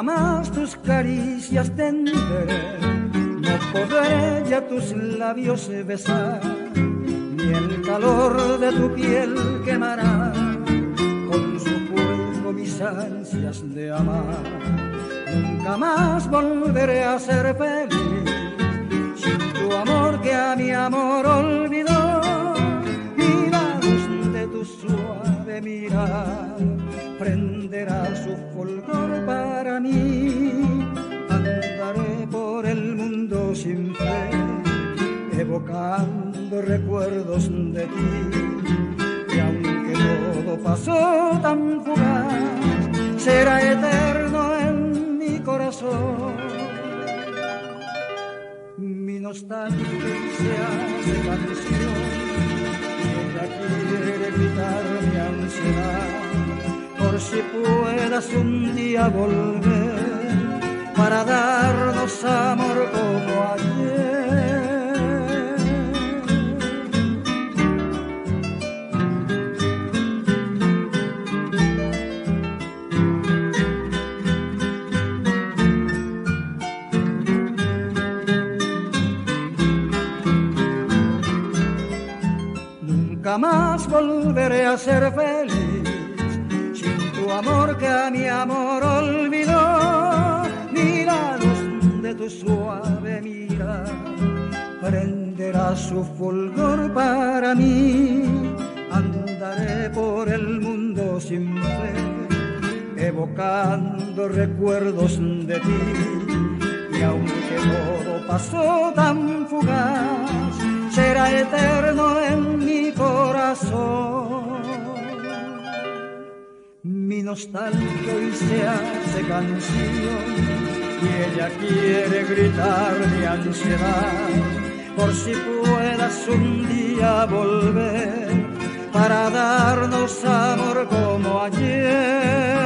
Jamás tus caricias tendré, no podré ya tus labios besar, ni el calor de tu piel quemará con su fuego mis ansias de amar. Nunca más volveré a ser feliz sin tu amor que a mi amor olvidó, ni la luz de tu suave mirar prenderá su fulgor para mí. Andaré por el mundo sin fe, evocando recuerdos de ti, y aunque todo pasó tan fugaz, será eterno en mi corazón. Mi nostalgia se hace canción, y ella quiere gritar mi ansiedad, por si puedas un día volver para darnos amor como ayer. Nunca más volveré a ser feliz sin tu amor que a mi amor olvidó, ni la luz de tu suave mirar prenderá su fulgor para mí. Andaré por el mundo sin fe, evocando recuerdos de ti, y aunque todo pasó tan fugaz, será eterno en mi corazón. Mi nostalgia hoy se hace canción, y ella quiere gritar mi ansiedad, por si puedas un día volver para darnos amor como ayer.